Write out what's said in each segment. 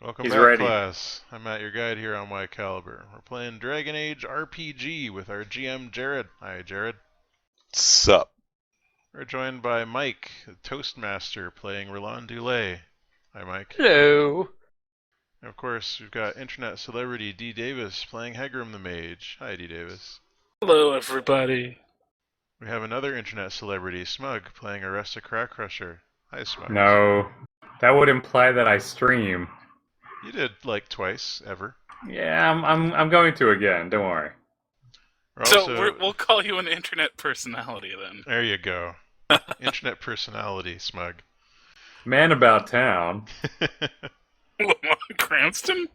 Welcome He's back, ready. class. I'm Matt, your guide here on Whycalibur. We're playing Dragon Age RPG with our GM, Jared. Hi, Jared. Sup? We're joined by Mike, the Toastmaster, playing Roland Dulay. Hi, Mike. Hello. And of course, we've got internet celebrity D. Davis playing Hegrahm the Mage. Hi, D. Davis. Hello, everybody. We have another internet celebrity, Smug, playing Arresta Crack Crusher. Hi, Smug. No, that would imply that I stream. You did like twice, ever. Yeah, I'm going to again. Don't worry. We'll call you an internet personality then. There you go. Internet personality, Smug. Man about town. Cranston?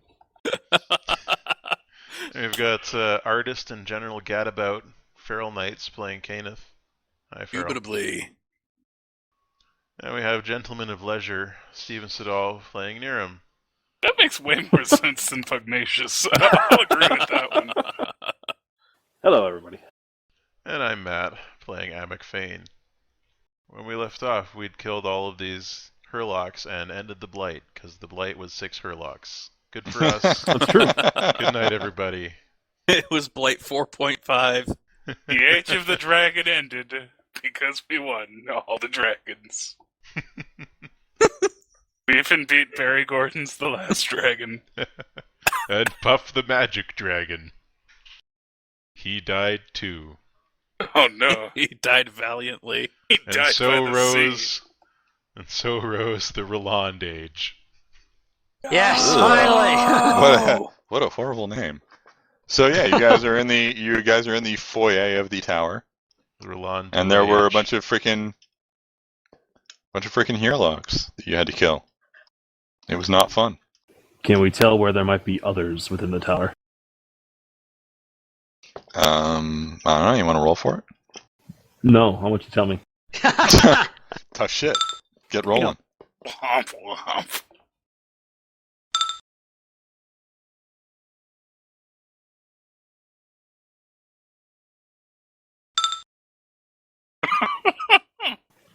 We've got artist and general gadabout Feral Knights playing Kenneth. Hi, Feral. Indubitably. And we have Gentleman of Leisure Steven Seagal playing Niram. That makes way more sense than Pugnacious. I'll agree with that one. Hello, everybody. And I'm Matt, playing Amek Fane. When we left off, we'd killed all of these Hurlocks and ended the Blight, because the Blight was 6 Hurlocks. Good for us. That's true. Good night, everybody. It was Blight 4.5. The Age of the Dragon ended because we won all the dragons. We even beat Barry Gordon's The Last Dragon. And Puff the Magic Dragon. He died too. Oh no. He died valiantly. He And died so by the rose sea. and so rose the Roland Age. Yes, Oh. finally. What a horrible name. So yeah, you guys are in the foyer of the tower, The Roland and there were a Age. bunch of freaking Hurlocks that you had to kill. It was not fun. Can we tell where there might be others within the tower? I don't know. You want to roll for it? No, I want you to tell me. Tough shit. Get rolling. Womp womp.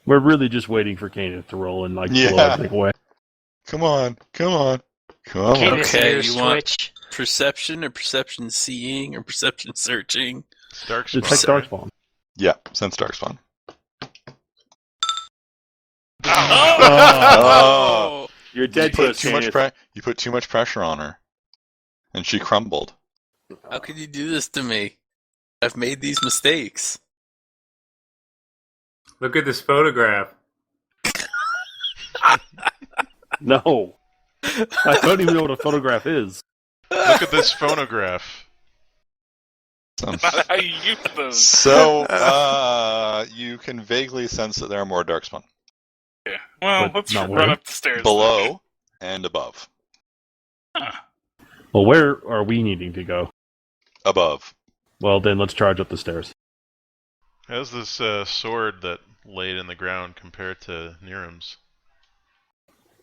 We're really just waiting for Kenneth to roll and blow Yeah. everything away. Come on. Okay, you want perception or perception seeing or perception searching? It's Dark It's like Spawn. Darkspawn. Yeah, sense Darkspawn. Oh! You're dead to us, Kenneth. You put too much pressure on her, and she crumbled. How could you do this to me? I've made these mistakes. Look at this photograph. No. I don't even know what a photograph is. Look at this phonograph. So, Not how you use those. so you can vaguely sense that there are more Darkspawn Yeah. Well, But let's not run where? up the stairs. below and above. Well, where are we needing to go? Above. Well, then let's charge up the stairs. How's this sword that laid in the ground compared to Niram's?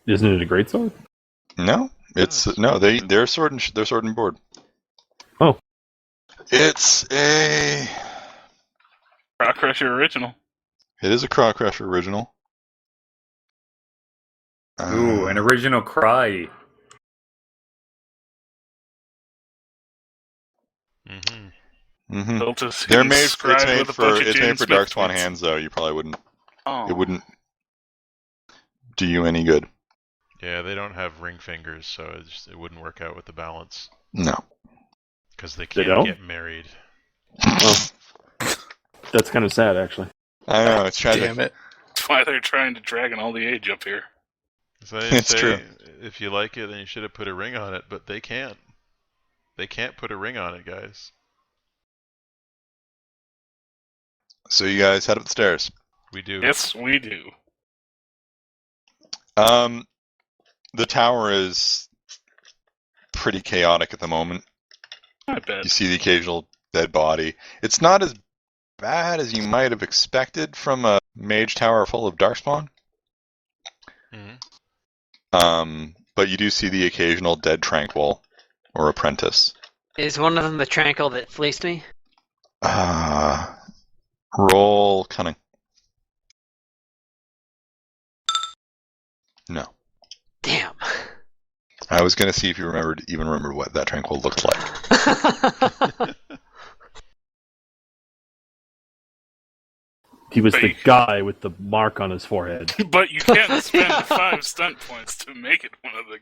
Isn't it a great sword? No, it's no. They're sword and board. Oh. It's a. Rock Crusher original. It is a Claw Crusher original. Ooh, an original cry. Mm-hmm. Mm-hmm. Built as They're made. scribe It's made with a for. bunch of It's made James for Smith Darkspawn tweets. hands, though. You probably wouldn't. Oh. It wouldn't do you any good. Yeah, they don't have ring fingers, so it wouldn't work out with the balance. No. Because they They can't don't? get married. Oh. That's kind of sad, actually. I know it's tragic. Damn it. That's why they're trying to Dragon all the age up here. So they It's say, true. if you like it, then you should have put a ring on it, but they can't. They can't put a ring on it, guys. So you guys head up the stairs. We do. Yes, we do. The tower is pretty chaotic at the moment. I bet. You see the occasional dead body. It's not as bad as you might have expected from a mage tower full of Darkspawn. Mhm. But you do see the occasional dead tranquil or apprentice. Is one of them the tranquil that fleeced me? Roll cunning. No. Damn. I was going to see if you remembered what that tranquil looked like. He was the guy with the mark on his forehead. But you can't spend 5 stunt points to make it one of the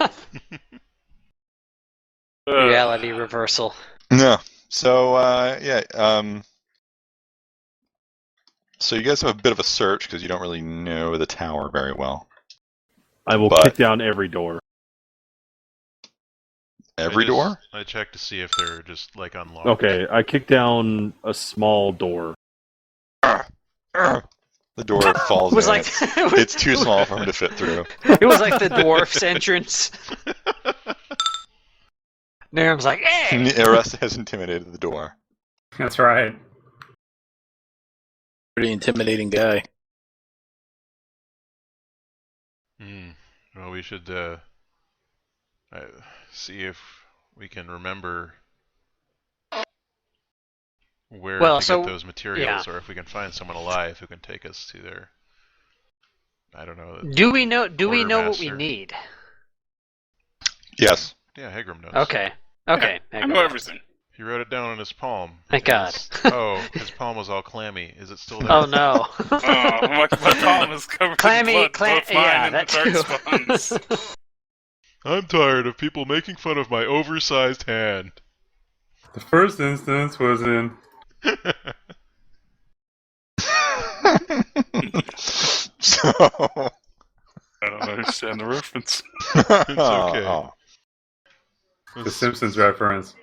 guys. Reality reversal. No. So, so you guys have a bit of a search because you don't really know the tower very well. I will kick down every door. Every door? I check to see if they're just, like, unlocked. Okay, I kick down a small door. The door falls It was in. like It's too small for him to fit through. It was like the dwarf's entrance. Naram's like, hey! Arrest has intimidated the door. That's right. Pretty intimidating guy. Well, we should see if we can remember where to get those materials, or if we can find someone alive who can take us to their, I don't know. Do we know what we need? Yes. Yeah, Hegrahm knows. Okay. I know everything. He wrote it down on his palm. Thank God. His palm was all clammy. Is it still there? Oh no. My palm is covered clammy, in blood. Both mine and the dark spawns. I'm tired of people making fun of my oversized hand. The first instance was in... So... I don't understand the reference. It's okay. The Simpsons reference.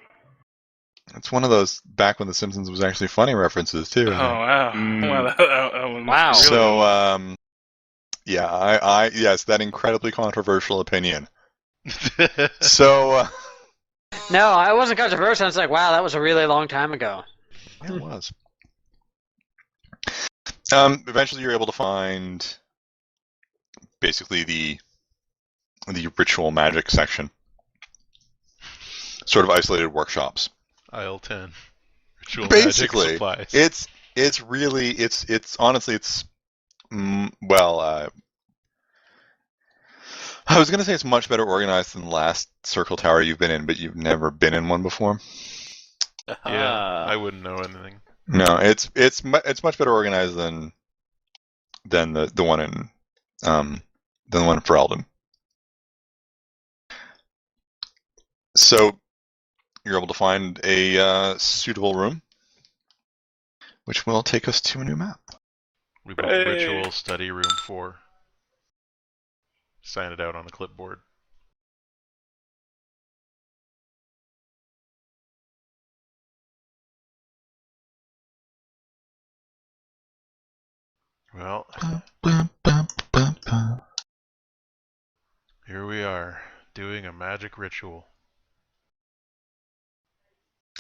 It's one of those back when The Simpsons was actually funny references too. Oh wow! Wow. So yes, that incredibly controversial opinion. So No, I wasn't controversial. It's like, wow, that was a really long time ago. yeah, it was. Eventually, you're able to find basically the ritual magic section, sort of isolated workshops. Aisle 10. Ritual Basically, magic supplies. it's really honestly I was gonna say it's much better organized than the last circle tower you've been in, but you've never been in one before. Yeah, I wouldn't know anything. No, it's much better organized than the one in Ferelden. So you're able to find a suitable room, which will take us to a new map. We built Ritual Study Room 4. Sign it out on a clipboard. Well, here we are, doing a magic ritual.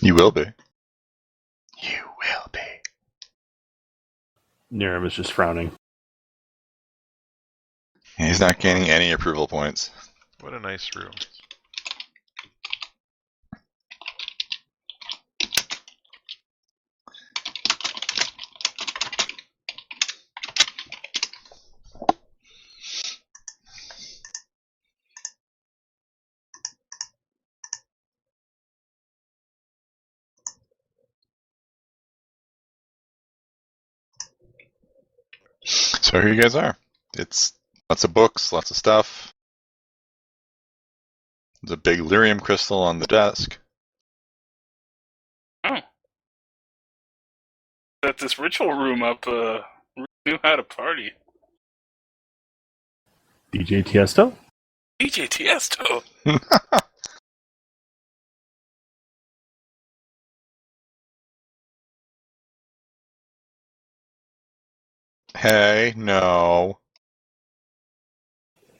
You will be. You will be. Naram is just frowning. He's not gaining any approval points. What a nice room. So here you guys are. It's lots of books, lots of stuff. There's a big lyrium crystal on the desk. Oh. Set this ritual room up, knew how to party. DJ Tiesto? DJ Tiesto! Hey, no.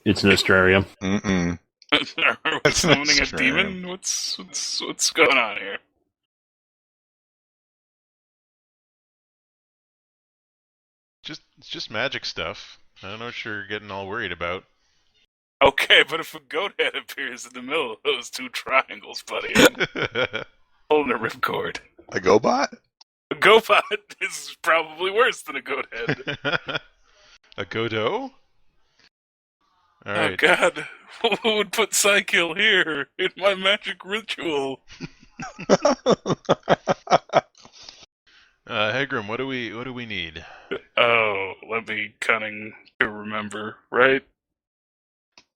It's an Astrarium. Mm-mm. Are we summoning a demon? What's going on here? It's just magic stuff. I don't know what you're getting all worried about. Okay, but if a goat head appears in the middle of those two triangles, buddy, holding a ripcord. A GoBot? A GoBot is probably worse than a goat head. A Godot? Alright. Oh god, Who would put Psykill here in my magic ritual? Hegrahm, what do we need? Oh, let me cunning to remember, right?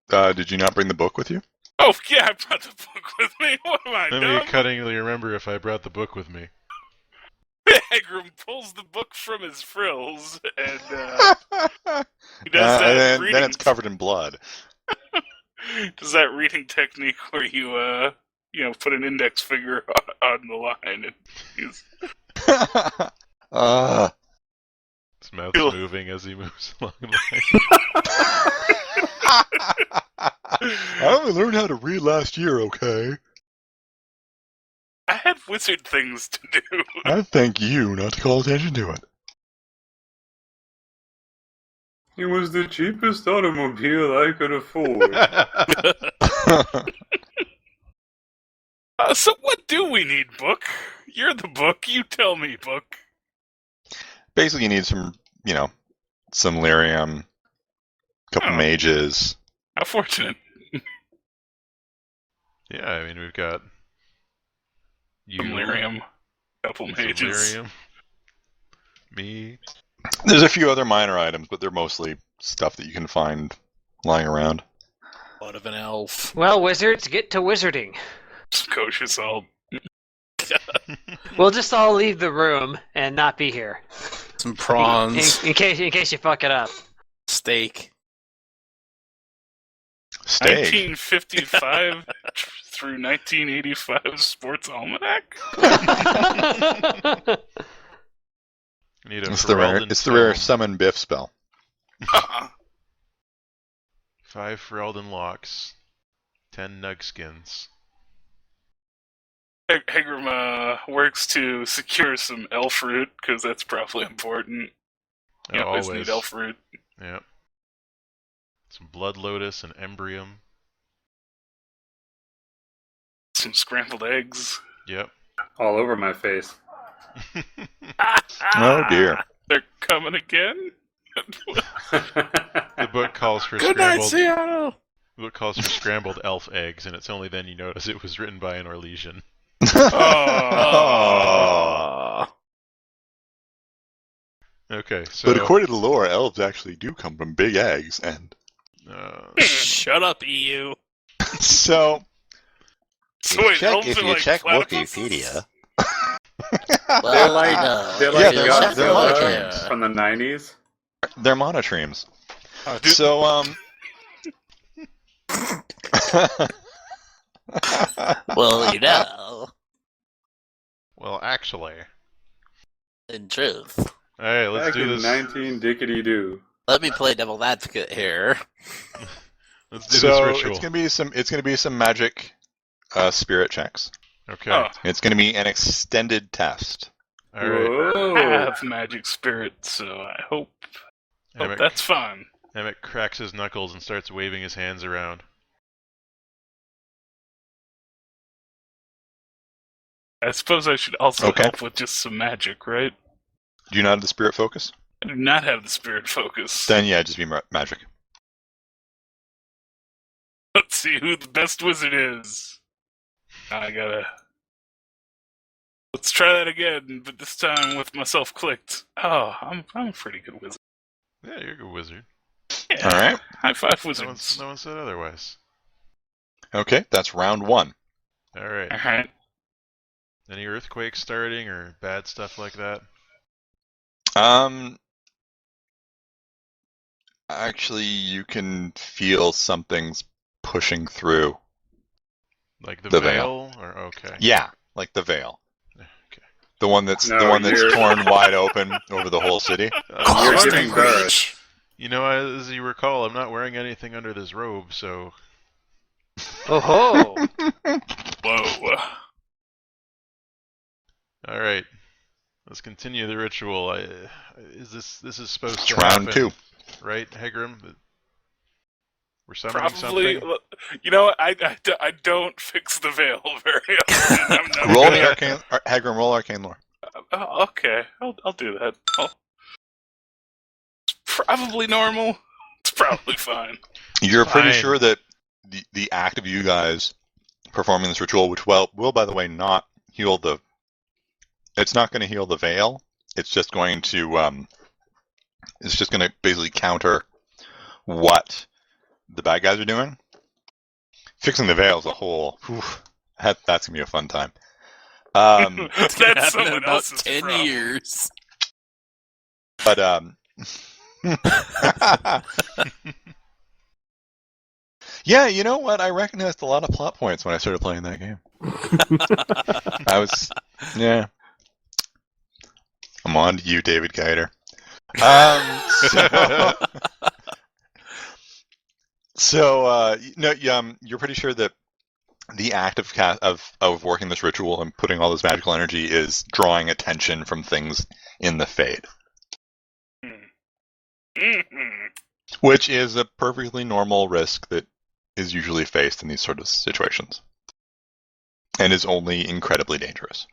Did you not bring the book with you? Oh, yeah, I brought the book with me. What am I Let doing? me cunningly remember if I brought the book with me. Hegrahm pulls the book from his frills, and he does that reading. Then it's covered in blood. Does that reading technique where you put an index finger on the line and use... His mouth's moving as he moves along the line. I only learned how to read last year, okay? I had wizard things to do. I thank you not to call attention to it. It was the cheapest automobile I could afford. So what do we need, Book? You're the book. You tell me, Book. Basically, you need some lyrium, couple mages. How fortunate. Yeah, I mean, we've got you, Some lyrium, couple mages. Lyrium, me. There's a few other minor items, but they're mostly stuff that you can find lying around. What of an elf? Well, wizards, get to wizarding. Kosher salt. We'll just all leave the room and not be here. Some prawns. In case you fuck it up. Steak. 1955 through 1985 Sports Almanac? Need a It's the rare summon Biff spell. 5 Ferelden locks, 10 Nugskins. Hegrahm works to secure some elf root, because that's probably important. You always need elf root. Yep. Some Blood Lotus and Embrium. Some scrambled eggs. Yep. All over my face. Oh dear. They're coming again? The book calls for Good night, Seattle! The book calls for scrambled elf eggs, and it's only then you notice it was written by an Orlesian. Oh. Okay, so... But according to lore, elves actually do come from big eggs, and... Shut up, EU! So... If you check platypuses? Wikipedia... They're like they're Godzilla from the 90s. They're monotremes. Dude. So, Well, you know, Well, actually... in truth. Alright, let's Back do in this. 19 dickety-doo. Let me play devil's advocate here. Let's do so this ritual. it's gonna be some magic spirit checks. Okay. Oh, It's gonna be an extended test. Alright. Whoa. I have magic spirit, so I hope that's fun. Amek cracks his knuckles and starts waving his hands around. I suppose I should also Okay. help with just some magic, right? Do you not have the spirit focus? I do not have the spirit focus. Then yeah, just be magic. Let's see who the best wizard is. Let's try that again, but this time with myself clicked. Oh, I'm a pretty good wizard. Yeah, you're a good wizard. Yeah. Alright. High five, No wizards. one said otherwise. Okay, that's round 1. Alright. Alright. Any earthquakes starting or bad stuff like that? Actually, you can feel something's pushing through. Like the The veil? Or okay. Yeah, like the veil. Okay. The one that's you're- torn wide open over the whole city. You're giving birth. You know, as you recall, I'm not wearing anything under this robe, so... Oh ho! Whoa. Alright. Let's continue the ritual. This is supposed It's to round happen, 2. right, Hegrahm? We're summoning Probably. something? You know what? I don't fix the veil very often. I'm not Roll gonna- the arcane. Hegrahm, roll arcane lore. Oh, okay, I'll do that. It's probably normal. It's probably fine. You're pretty Fine. sure that the act of you guys performing this ritual, which will by the way not heal the. It's not going to heal the veil. It's just going to basically counter what the bad guys are doing. Fixing the veil is a whole. That's gonna be a fun time. That's someone about else's 10 problem. years. But yeah, you know what? I recognized a lot of plot points when I started playing that game. I'm on to you, David Geider. You're pretty sure that the act of working this ritual and putting all this magical energy is drawing attention from things in the Fade. Which is a perfectly normal risk that is usually faced in these sort of situations. And is only incredibly dangerous.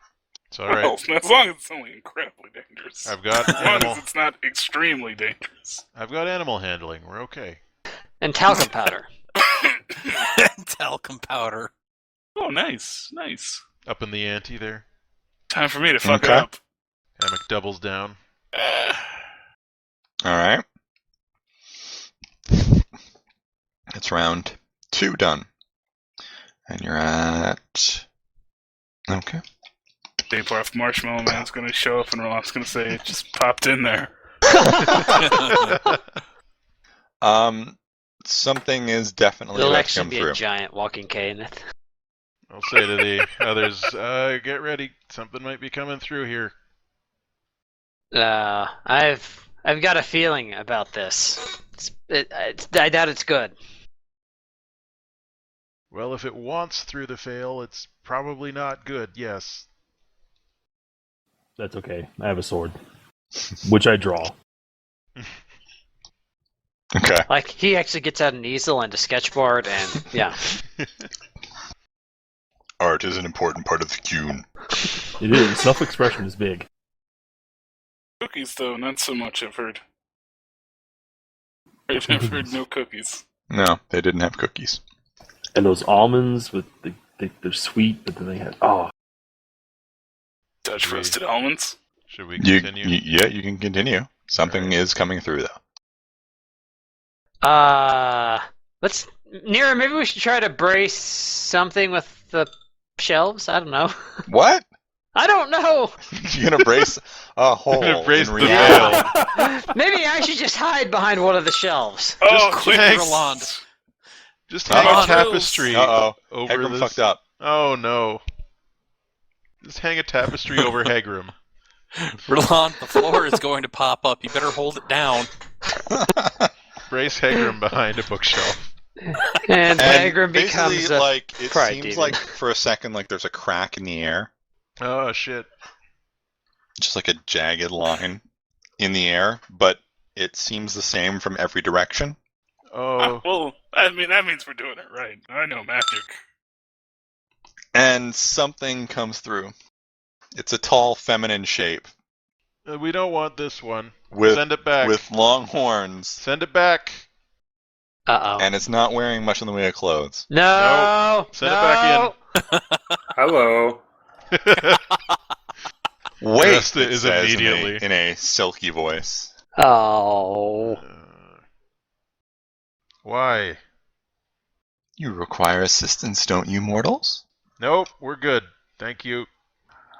It's alright. Well, as long as it's only incredibly dangerous. I've got as long animal. as it's not extremely dangerous. I've got animal handling. We're okay. And talcum powder. Talcum powder. Oh, nice, nice. Up in the ante there. Time for me to fuck Okay. up. Amek doubles down. Alright. It's round 2 done. And you're at... Okay. Daybarf Marshmallow Man's gonna show up and Roland's gonna say it just popped in there. Something is definitely There'll about to actually come be through. a giant walking Kenneth. I'll say to the others, get ready. Something might be coming through here. I've got a feeling about this. I doubt it's good. Well, if it wants through the fail, it's probably not good, yes. That's okay. I have a sword, which I draw. Okay. Like, he actually gets out an easel and a sketchboard, and yeah. Art is an important part of the Cune. It is. Self-expression is big. Cookies, though, not so much, I've heard. I've heard no cookies. No, they didn't have cookies. And those almonds with they're sweet, but then they have Dutch roasted almonds? Should we continue? Yeah, you can continue. Something is coming through, though. Let's Nira. Maybe we should try to brace something with the shelves. I don't know. What? I don't know. You're gonna brace a hole Gonna brace in the reality. Maybe I should just hide behind one of the shelves. Oh, quick, quick, Roland. Just hang Uh-oh. a tapestry Uh-oh. over Hegrahm this. fucked up. Oh no. Just hang a tapestry over Hegrahm. Roland, the floor is going to pop up. You better hold it down. Brace Hegrahm behind a bookshelf. And Hegrahm basically, becomes a like it pride seems demon. like for a second like there's a crack in the air, Oh shit. just like a jagged line in the air, but it seems the same from every direction. Oh. Well, I mean, that means we're doing it right. I know magic. And something comes through. It's a tall, feminine shape We don't want this one. with Send it back. with long horns, Send it back. Uh-oh. and it's not wearing much in the way of clothes. No! Send it back Hello. Wait, Yes, it it is says immediately. in a silky voice. Oh. Why? You require assistance, don't you, mortals? Nope, we're good. Thank you.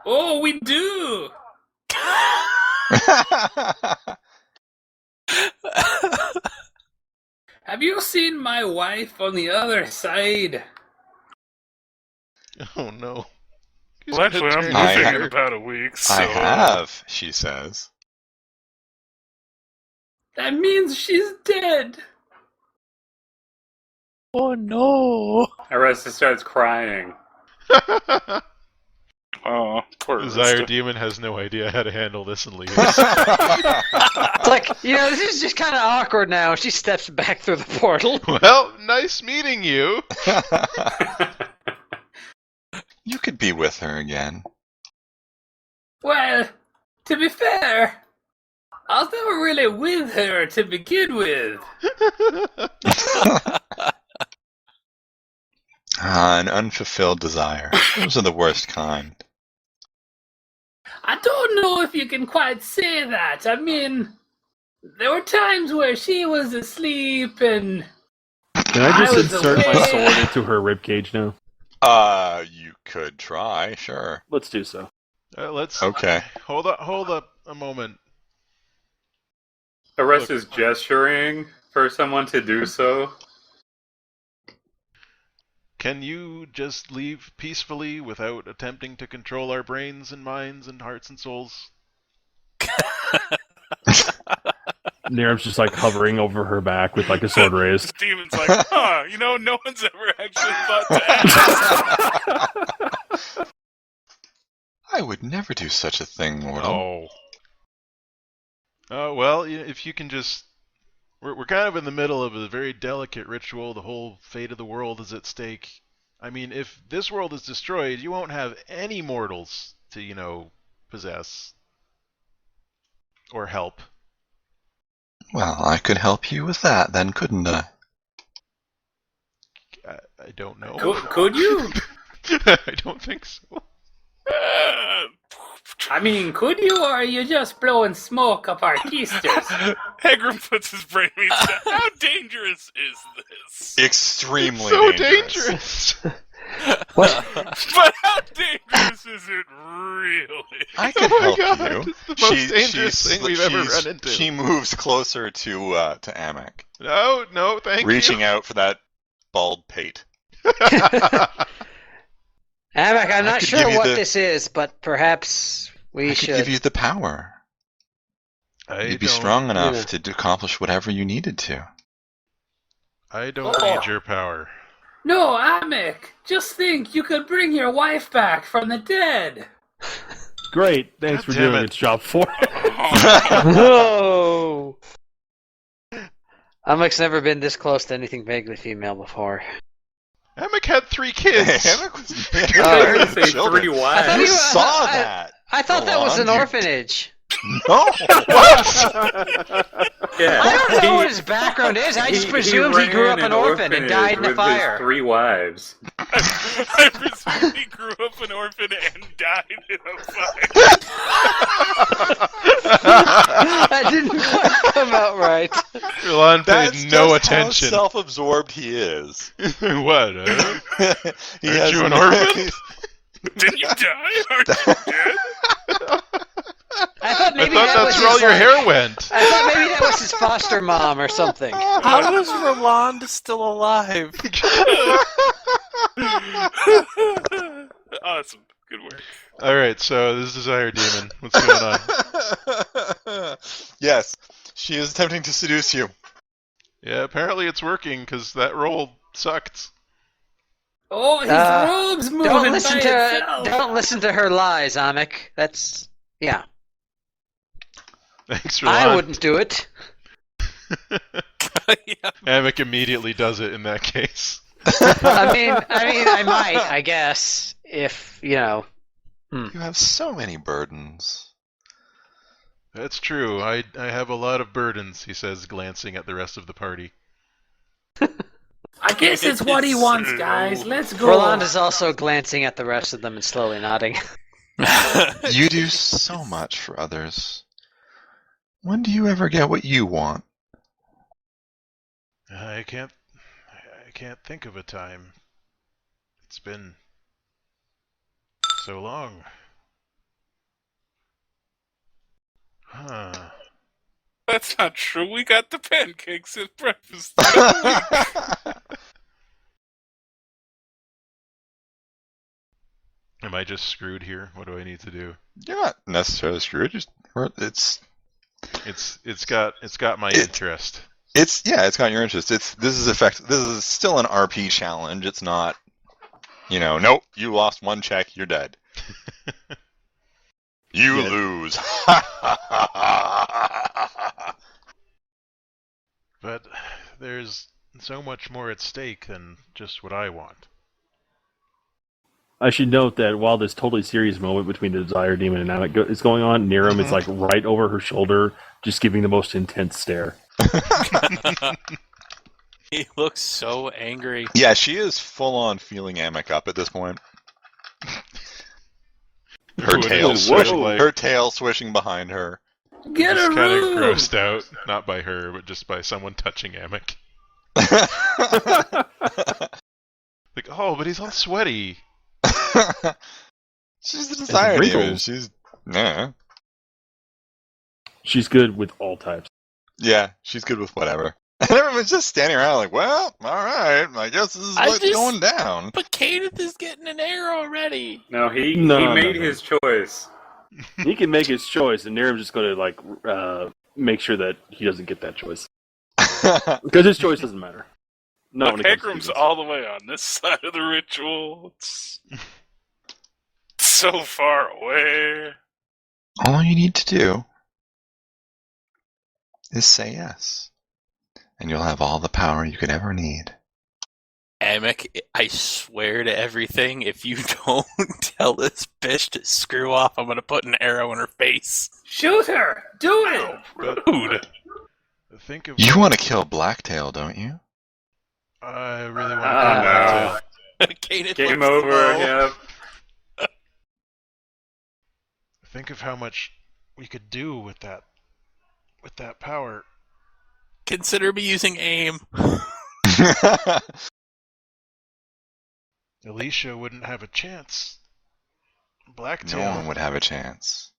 Oh, we do! Have you seen my wife on the other side? Oh no. He's Well, actually, gonna I'm turn moving I- in about a week, so... I have, she says. That means she's dead. Oh no! Arista starts crying. Oh, poor The Zyre Arista. Demon has no idea how to handle this and leaves. It's like, this is just kind of awkward now. She steps back through the portal. Well, nice meeting you. You could be with her again. Well, to be fair, I was never really with her to begin with. An unfulfilled desire. Those are the worst kind. I don't know if you can quite say that. I mean, there were times where she was asleep and... Can I just insert my away. sword into her ribcage now? You could try, sure. Let's do so. Let's. Okay. Hold up a moment. Arrest is gesturing for someone to do so. Can you just leave peacefully without attempting to control our brains and minds and hearts and souls? Niram's just like hovering over her back with like a sword raised. The demon's like, no one's ever actually thought to ask. I would never do such a thing, mortal. Oh. Well, if you can just... We're kind of in the middle of a very delicate ritual. The whole fate of the world is at stake. I mean, if this world is destroyed, you won't have any mortals to, possess. Or help. Well, I could help you with that then, couldn't I? I don't know. Could you? I don't think so. I mean, could you, or are you just blowing smoke up our keisters? Hegrahm puts his brain down. How dangerous is this? Extremely So dangerous. What? But how dangerous is it really? I can Oh my help God, you. it's the most dangerous thing we've ever run into. She moves closer to Amek, No, thank you. reaching out for that bald pate. Amek, I'm not could sure give you what the- this is, but perhaps we I should. could give you the power. You'd be strong enough to accomplish whatever you needed to. I don't need your power. No, Amek, just think you could bring your wife back from the dead. Great, thanks God for damn doing it. its job for it. Whoa! Amek's never been this close to anything vaguely female before. Amek had 3 kids. Amek was I heard you say children. 3 I wives. thought You you- saw I- that. I thought that was an Roland, you- orphanage. No. Yeah. I don't know what his background is. I just presumed he grew up ran an orphan and died in a with fire. His 3 wives. I presume he grew up an orphan and died in a fire. That didn't quite come out right. Roland paid That's no just attention. How self-absorbed he is. What? He Aren't has you an orphan? Didn't you die? Aren't you dead? I thought I maybe thought that was that's where all his, your like- hair went. I thought maybe that was his foster mom or something. How is Roland still alive? Awesome. Good work. Alright, so this is Desire Demon. What's going on? Yes, she is attempting to seduce you. Yeah, apparently it's working, because that roll sucked. Oh, his robe's moving Don't listen by to itself. don't listen to her lies, Amek. That's yeah. Thanks, Roland. I wouldn't do it. Yeah. Amek immediately does it in that case. I might, I guess, if You have so many burdens. That's true. I have a lot of burdens, he says, glancing at the rest of the party. I guess it's what he wants, guys. Let's go. Roland is also glancing at the rest of them and slowly nodding. You do so much for others. When do you ever get what you want? I can't think of a time. It's been so long. Huh. That's not true. We got the pancakes at breakfast. Am I just screwed here? What do I need to do? You're not necessarily screwed. It's got my interest. It's got your interest. This is still an RP challenge. It's not, nope, you lost 1 check, you're dead. You lose. But there's so much more at stake than just what I want. I should note that while this totally serious moment between the Desire Demon and Amek is going on, Niram is like right over her shoulder, just giving the most intense stare. He looks so angry. Yeah, she is full on feeling Amek up at this point. Her tail swishing behind her. Get just a kind of room! grossed out, not by her, but just by someone touching Amek. Like, oh, but he's all sweaty. She's the desire demon. She's good with all types. Yeah, she's good with whatever. And everyone's just standing around like, well, alright, I guess this is what's going down. But Kenneth is getting an arrow already. No, he made his choice. He can make his choice, and Niram's just going to make sure that he doesn't get that choice. Because his choice doesn't matter. No, Look, Hegram's all the way on this side of the ritual. It's so far away. All you need to do is say yes. And you'll have all the power you could ever need. Amek, I swear to everything, if you don't tell this bitch to screw off, I'm gonna put an arrow in her face. Shoot her! Do it! Rude. Think of You want to kill Blacktail, don't you? I really want to kill Blacktail. Game over, yeah. Think of how much we could do with that power. Consider me using aim. Elisha wouldn't have a chance. Blacktail. No one would have a chance.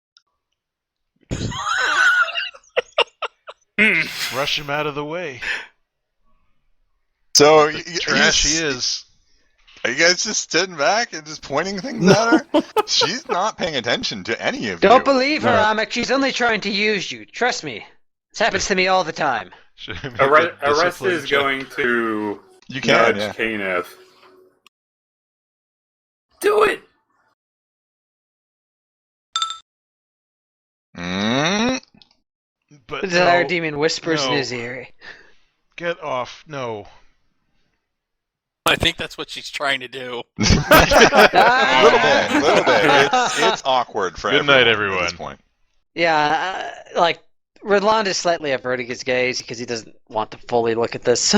Rush him out of the way. So, trash he is. Are you guys just sitting back and just pointing things at her? She's not paying attention to any of you. Don't believe her, Amek. She's only trying to use you. Trust me. This happens to me all the time. Arrest is going to nudge Kenneth. Do it! But The Desire Demon whispers in his ear. Get off. No. I think that's what she's trying to do. A little bit. It's awkward for Good night, at everyone. this point. Yeah, Redland is slightly averting his gaze because he doesn't want to fully look at this.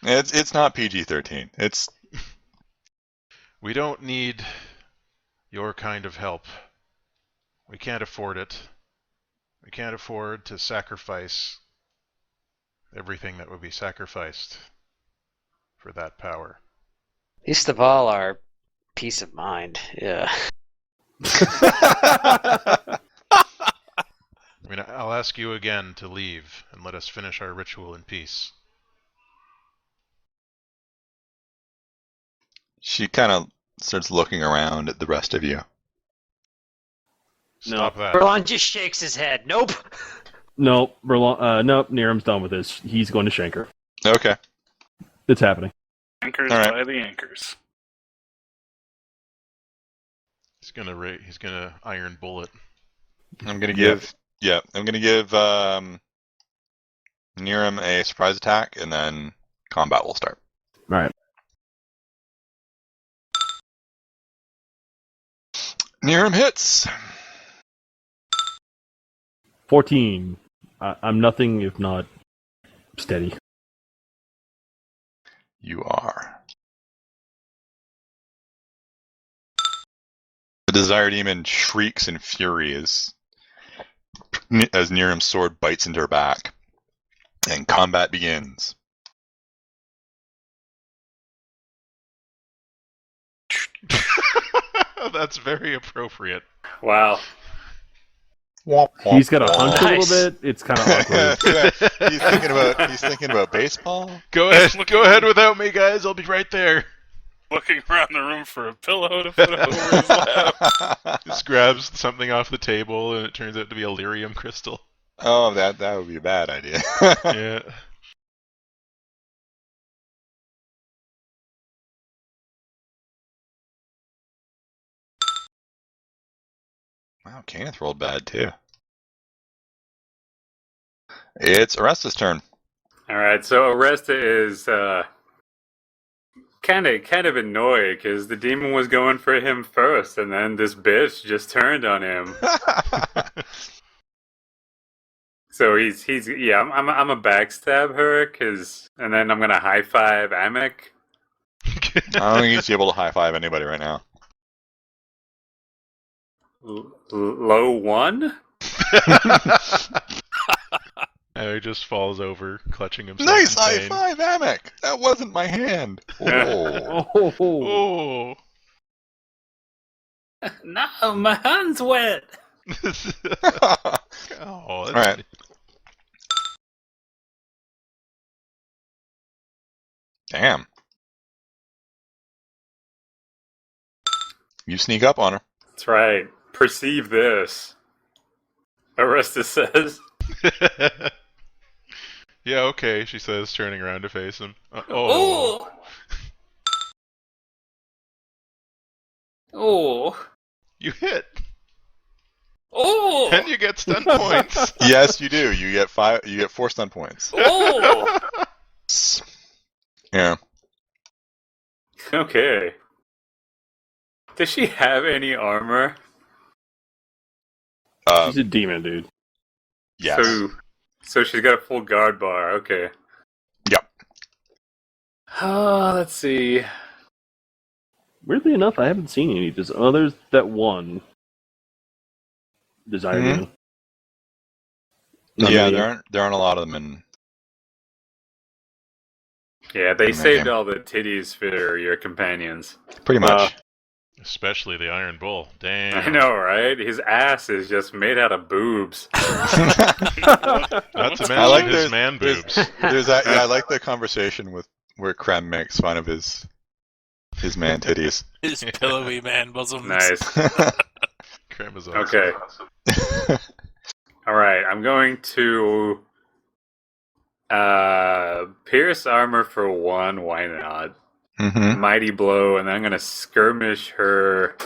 It's not PG-13. It's... We don't need your kind of help. We can't afford it. We can't afford to sacrifice everything that would be sacrificed for that power. Least of all, our peace of mind. Yeah. I mean, I'll ask you again to leave and let us finish our ritual in peace. She kind of starts looking around at the rest of you. Stop that. Berlon just shakes his head. Nope. Nope. Nope. Niram's done with this. He's going to shank her. Okay. It's happening. Anchors by the anchors. He's gonna iron bullet. I'm gonna give Niram a surprise attack, and then combat will start. All right. Niram hits. 14. I'm nothing if not steady. You are. The Desire Demon shrieks in fury as Niram's sword bites into her back, and combat begins. That's very appropriate. Wow. He's got a hunch a little bit. It's kind of awkward. He's thinking about baseball. Go ahead without me, guys. I'll be right there. Looking around the room for a pillow to put over his lap. Just grabs something off the table, and it turns out to be a lyrium crystal. Oh, that would be a bad idea. Yeah. Wow, Kenneth rolled bad too. It's Arresta's turn. All right, so Arresta is kind of annoyed because the demon was going for him first, and then this bitch just turned on him. So he's yeah. I'm a backstab her, and then I'm gonna high five Amek. I don't think he's able to high five anybody right now. Low one. And he just falls over, clutching himself. Nice in high pain. five, Amek! That wasn't my hand. Oh. Oh. No, my hand's wet. Oh, that's All right. Damn. You sneak up on her. That's right. Perceive this. Arista says. Yeah, okay, she says, turning around to face him. Oh. Oh. You hit! Oh. And you get stun points! Yes, you do. You get 4 stun points. Oh. Yeah. Okay. Does she have any armor? She's a demon, dude. Yes. So she's got a full guard bar. Okay. Yep. Let's see. Weirdly enough, I haven't seen any. There's that one. Desire Mhm. demon. Yeah, there aren't a lot of them in. Yeah, they In that saved game. all the titties for your companions. Pretty much. Especially the Iron Bull. Damn. I know, right? His ass is just made out of boobs. Not to mention I like his there's- man there's- boobs. I like the conversation where Krem makes fun of his man titties. His pillowy man bosoms. Nice. Creme is awesome. Okay. All right. I'm going to pierce armor for 1. Why not? Mm-hmm. Mighty blow, and then I'm going to skirmish her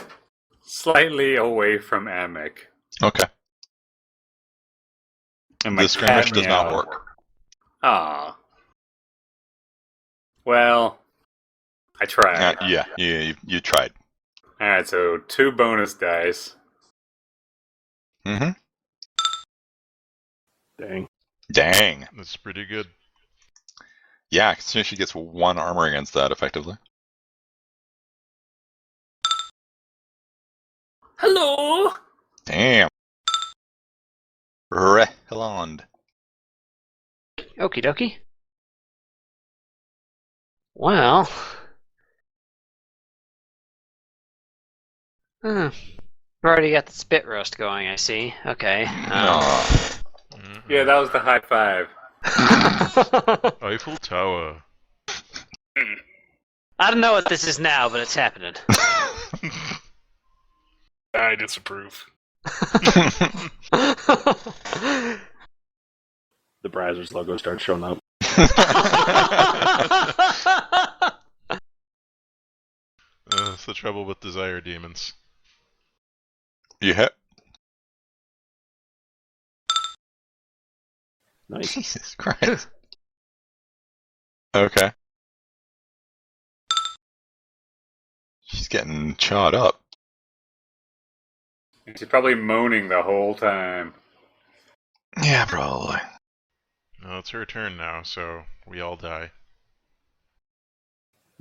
slightly away from Amek. Okay. And The skirmish does not work. Ah. Well, I tried. Yeah, you tried. All right, so 2 bonus dice. Mm-hmm. Dang. That's pretty good. Yeah, so she gets 1 armor against that, effectively. Hello. Damn. Rehlond. Okie dokie. Well. We've already got the spit roast going, I see. Okay. Aw. Mhm. Yeah, that was the high five. Eiffel Tower. I don't know what this is now, but it's happening. I disapprove. The Brazzers logo starts showing up. That's the trouble with desire demons. You hit? Nice. Jesus Christ. Okay. She's getting chawed up. She's probably moaning the whole time. Yeah, probably. No, it's her turn now, so we all die.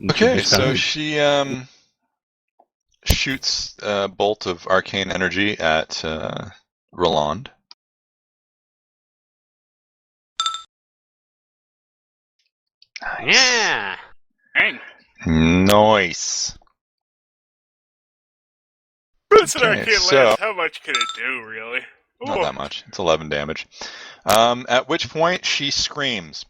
Okay, Just so kinda- she shoots a bolt of arcane energy at Roland. Yeah. Dang. Nice. It's an Okay, arcade so- lance. How much can it do, really? Not Ooh. that much. It's 11 damage. At which point she screams.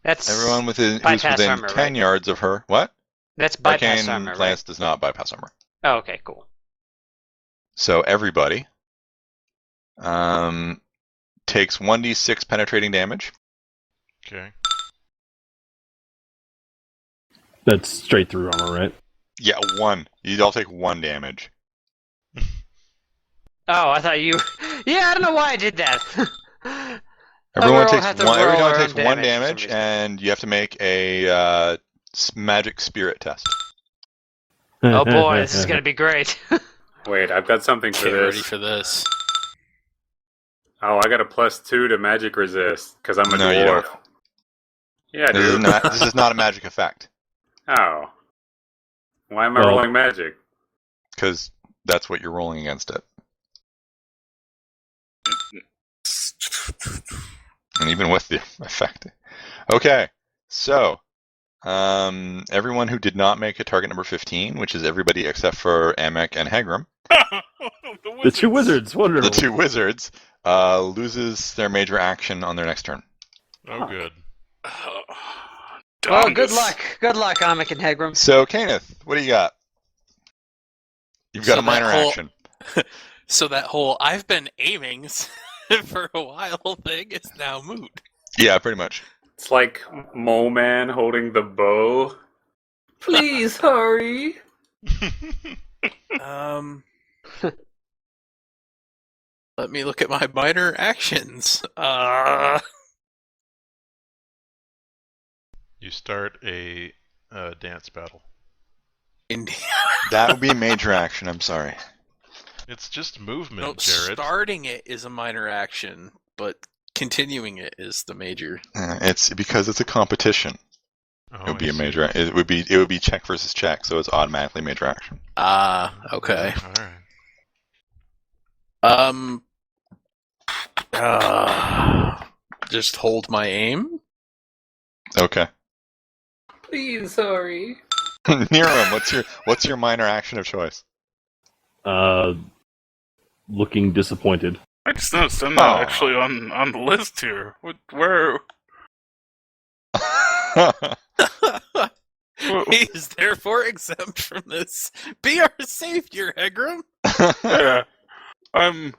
That's Everyone who's bypass within armor, 10 right? yards of her. What? That's bypass Arcane armor, right? lance does not bypass armor. Oh, okay, cool. So everybody takes 1d6 penetrating damage. Okay. That's straight through armor, right? Yeah, 1. You all take 1 damage. Oh, I thought you. Yeah, I don't know why I did that. Everyone we'll takes have to one. roll Everyone our takes own 1 damage for some damage, reason. and you have to make a magic spirit test. Oh boy, this is gonna be great. Wait, I've got something for Get ready this. for this. Oh, I got a +2 to magic resist because I'm a No, you dwarf. don't. Yeah, This is dude. not. This is not a magic effect Oh. Why am I Well- rolling magic? because that's what you're rolling against it. And even with the effect. Okay, so everyone who did not make it target number 15, which is everybody except for Amek and Hegrahm, The two wizards, wonderful. the two wizards, loses their major action on their next turn. Oh, good. Well, good Dongus. luck. Good luck, Amek and Hegrahm. So, Kenneth, what do you got? You've got So a minor that whole- action. So that whole "I've been aiming for a while" thing is now moot. Yeah, pretty much. It's like Mole Man holding the bow. Please hurry. Let me look at my minor actions. You start a dance battle. Indeed. That would be a major action, I'm sorry. It's just movement, No, Jared. starting it is a minor action, but continuing it is the major. It's because it's a competition. Oh, It would be I a see. major. It would be check versus check, so it's automatically major action. Okay. All right. Just hold my aim. Okay. Please hurry. Niram, what's your minor action of choice? Looking disappointed. I just noticed I'm not Oh. actually on the list here. Where? He is therefore exempt from this. Be our savior, Hegrahm. Yeah, I'm.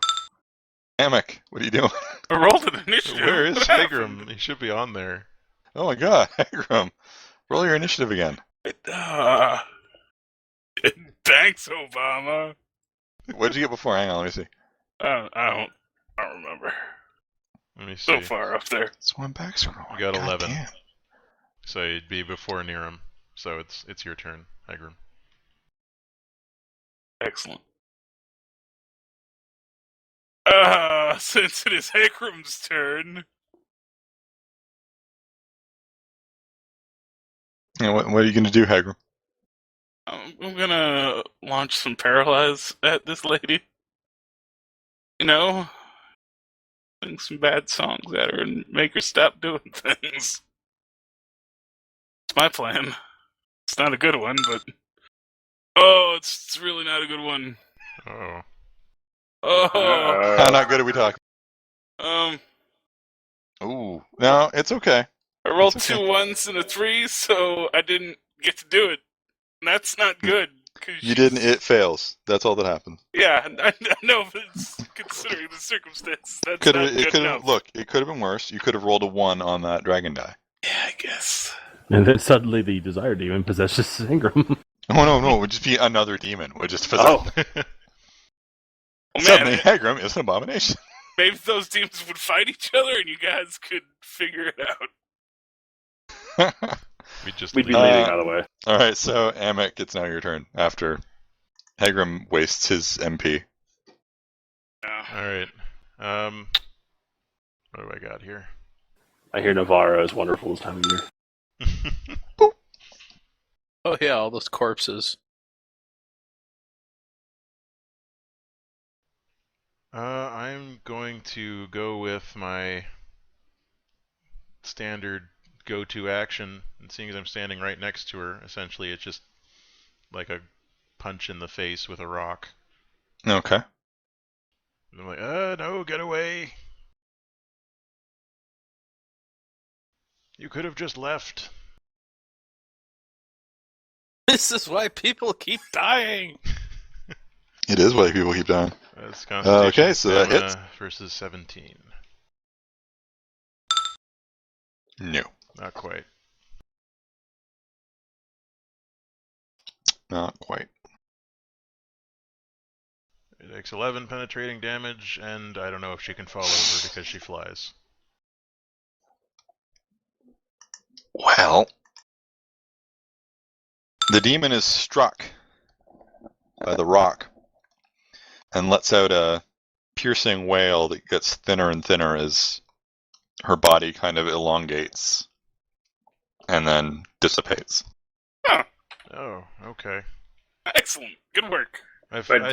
Amek, what are you doing? I rolled an initiative. Where is What happened? Hegrahm? He should be on there. Oh my god, Hegrahm. Roll your initiative again. Thanks, Obama. What did you get before? Hang on, let me see. I don't remember. Let me see. So far up there. It's one back scroll. You got God 11. damn. So it'd be before Niram. So it's your turn, Hegrahm. Excellent. Since it is Hagram's turn, Yeah, what are you going to do, Hegrahm? I'm gonna launch some paralyze at this lady. You know, sing some bad songs at her and make her stop doing things. It's my plan. It's not a good one, but it's really not a good one. Oh. Oh, How not good are we talking? um, Ooh, no, it's okay. I rolled It's okay. 2 1s and a 3, so I didn't get to do it. And that's not good. 'Cause You didn't. It fails. That's all that happened. Yeah, I know, but it's, considering the circumstances, that's Could not have. It good could enough. have. Look, it could have been worse. You could have rolled a 1 on that dragon die. Yeah, I guess. And then suddenly the desire demon possesses Ingram. Oh no, it would just be another demon. Would just Oh. Oh Suddenly, man, Hegrahm is an abomination. maybe those demons would fight each other and you guys could figure it out. We'd be Uh, leaving either way. All right, so Amek, it's now your turn after Hegrahm wastes his MP. All right. What do I got here? I hear Navarro is wonderful this time of year. Oh yeah, all those corpses. I'm going to go with my standard go-to action, and seeing as I'm standing right next to her, essentially it's just like a punch in the face with a rock. Okay. And I'm like, no, get away. You could have just left. This is why people keep dying. It is why people keep dying. That's Constitution Okay, so that stamina hits. versus 17. No, Not quite. not quite. It takes 11 penetrating damage, and I don't know if she can fall over because she flies. Well, the demon is struck by the rock and lets out a piercing wail that gets thinner and thinner as her body kind of elongates and then dissipates. Oh, okay. Excellent. Good work. But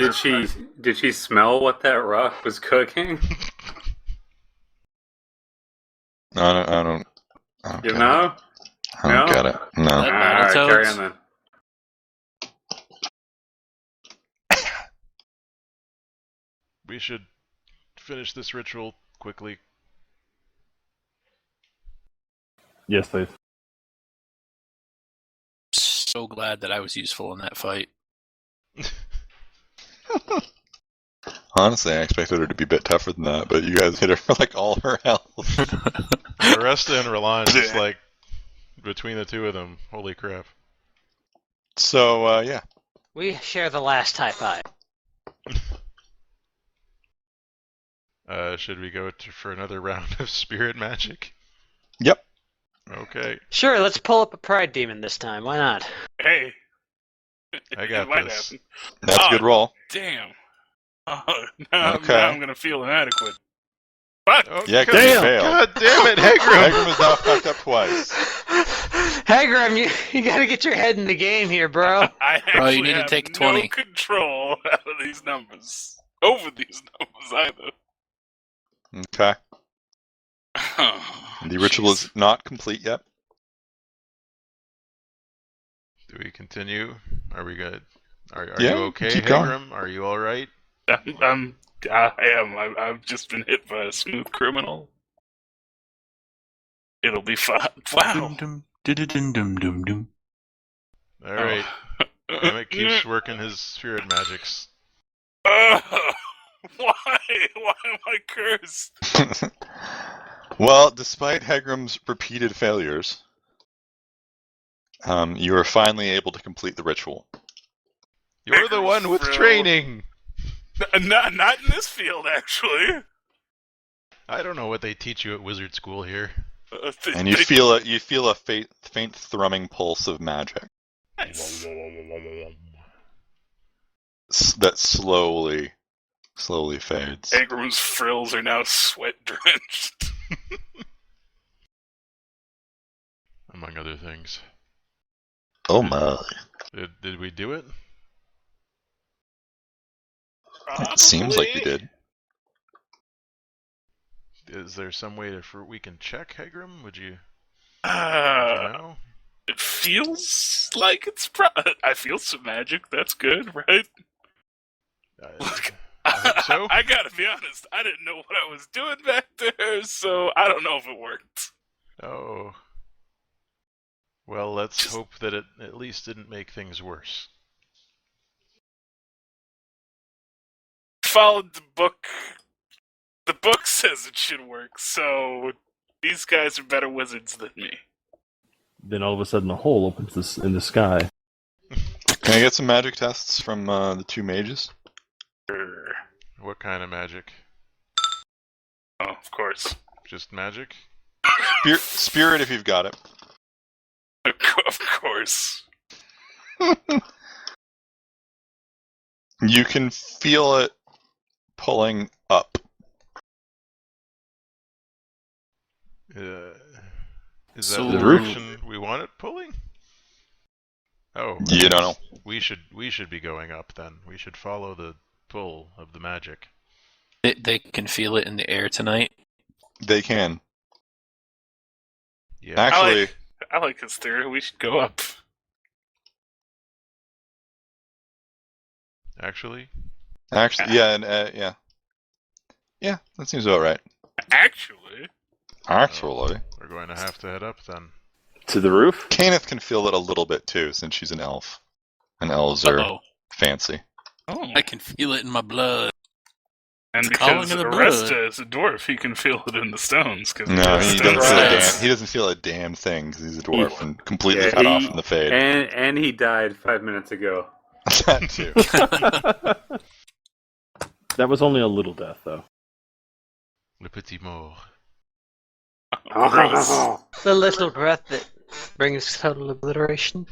did she smell what that rock was cooking? I don't You get know? it. I don't No? get it. No. Alright, carry on then. We should finish this ritual quickly. Yes, please. So glad that I was useful in that fight. Honestly, I expected her to be a bit tougher than that, but you guys hit her for like all her health. Aresta and Roland just like between the two of them. Holy crap. So, yeah. We share the last high five. Should we go for another round of spirit magic? Yep. Okay. Sure, let's pull up a pride demon this time. Why not? Hey. I got It might this. happen. That's a good roll. Damn. Now Okay. I'm going to feel inadequate. Fuck! Oh, Yeah, 'cause damn. you failed. God damn it, Hegrahm! Hegrahm is now fucked up twice. Hegrahm, you gotta get your head in the game here, bro. I actually Bro, you need to have take no 20. control out of these numbers. Over these numbers, either. Okay. The ritual is not complete yet. Do we continue? Are we good? Are Yeah, you okay, keep going. Hegrahm? Are you alright? I am. I've just been hit by a smooth criminal. It'll be fine. Wow. Dum-dum-dum-dum-dum-dum. Alright. Amek keeps working his spirit magics. Why? Why am I cursed? Well, despite Hegraham's repeated failures, you are finally able to complete the ritual. You're the one with Frill. training! Not in this field, actually. I don't know what they teach you at wizard school here. And you feel a faint thrumming pulse of magic Nice. that slowly fades. Agram's frills are now sweat drenched. Among other things. Oh my. Did we do it? It seems like you did. Is there some way we can check, Hegrahm? Would you Uh, know? it feels like it's I feel some magic. That's good, right? Look, I hope so. I gotta be honest. I didn't know what I was doing back there, so I don't know if it worked. Oh. Well, let's hope that it at least didn't make things worse. Followed the book. The book says it should work, so these guys are better wizards than me. Then all of a sudden a hole opens in the sky. Can I get some magic tests from the two mages? What kind of magic? Oh, of course. Just magic? Spirit if you've got it. Of course. You can feel it pulling up. Is that So- the direction we want it pulling? Oh, You don't know. we should be going up then. We should follow the pull of the magic. They can feel it in the air tonight. They can. Yeah. Actually, I like his theory. We should go up. Actually, yeah, and yeah. Yeah, that seems about right. Actually, Actually. we're going to have to head up then. To the roof? Caneth can feel it a little bit too, since she's an elf. And elves are Uh-oh. fancy. I can feel it in my blood. and It's calling because in the Aresta blood. is a dwarf, he can feel it in the stones. Cause No, he doesn't feel a Right. damn. He doesn't feel a damn thing because he's a dwarf and completely Yeah, cut he- off from the fade. And he died 5 minutes ago. That too. That was only a little death, though. Le petit mort. The little breath that brings total obliteration.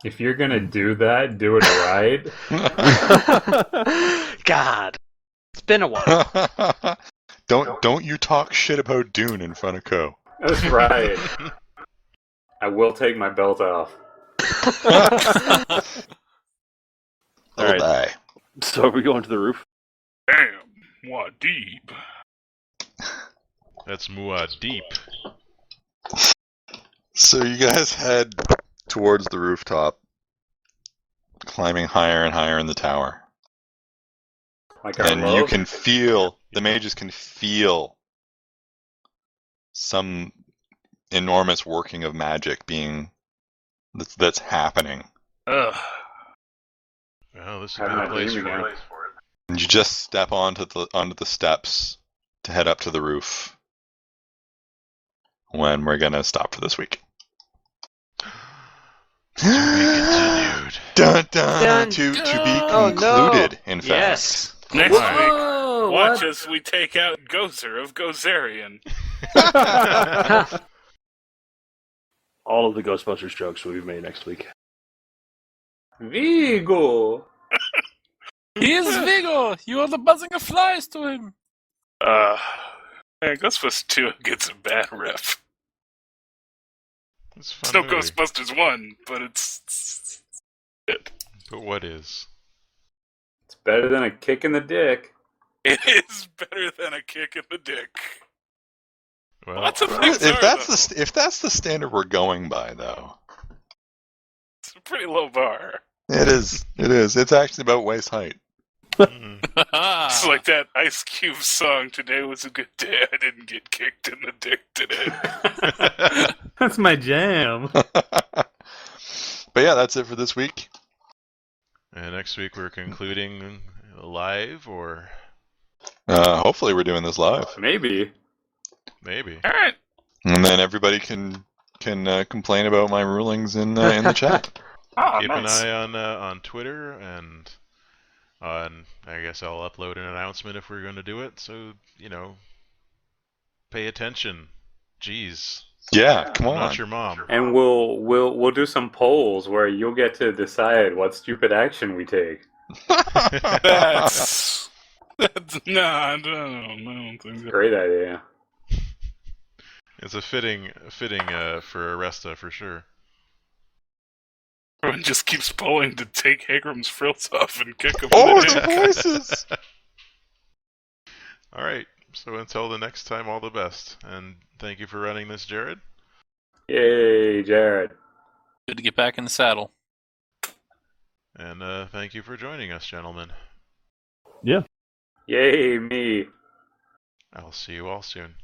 If you're gonna do that, do it right. God, it's been a while. Don't you talk shit about Dune in front of Co. That's right. I will take my belt off. All right. right. So are we going to the roof? Damn, what deep. That's Muad'Dib. So you guys head towards the rooftop, climbing higher and higher in the tower. Like our And you love? can feel, the mages can feel some enormous working of magic that's happening. Ugh. Well, this would be Having the a place dream for again. it. And you just step onto the steps to head up to the roof when we're gonna stop for this week. To be continued. Dun, dun, Dun, to be Oh, concluded, no. in fact. Yes. Next week, Whoa, watch what? as we take out Gozer of Gozerian. All of the Ghostbusters jokes will be made next week. Vigo! He is Vigo! You are the buzzing of flies to him! Man, Ghostbusters 2 gets a bad rep. It's a It's fun no movie. Ghostbusters 1, but it's it. But what is? It's better than a kick in the dick. It is better than a kick in the dick. Well, Lots of things If are, that's though. if that's the standard we're going by, though, It's a pretty low bar. it is. It is. It's actually about waist height. mm. It's like that Ice Cube song, "Today was a good day, I didn't get kicked in the dick today." That's my jam. But yeah, that's it for this week. And next week we're concluding live, or Hopefully, we're doing this live, Maybe. maybe. Alright. and then everybody can complain about my rulings in the chat. Oh, Keep nice. an eye on Twitter, and I guess I'll upload an announcement if we're going to do it. So pay attention. Jeez, Yeah, come I'm on. not your mom. And we'll do some polls where you'll get to decide what stupid action we take. That's no, I don't think so. Great idea. It's a fitting for Arresta for sure. Everyone just keeps pulling to take Hagram's frills off and kick him Oh, in the the dick. voices! All right. So until the next time, all the best, and thank you for running this, Jared. Yay, Jared. Good to get back in the saddle. And thank you for joining us, gentlemen. Yay, me. I'll see you all soon.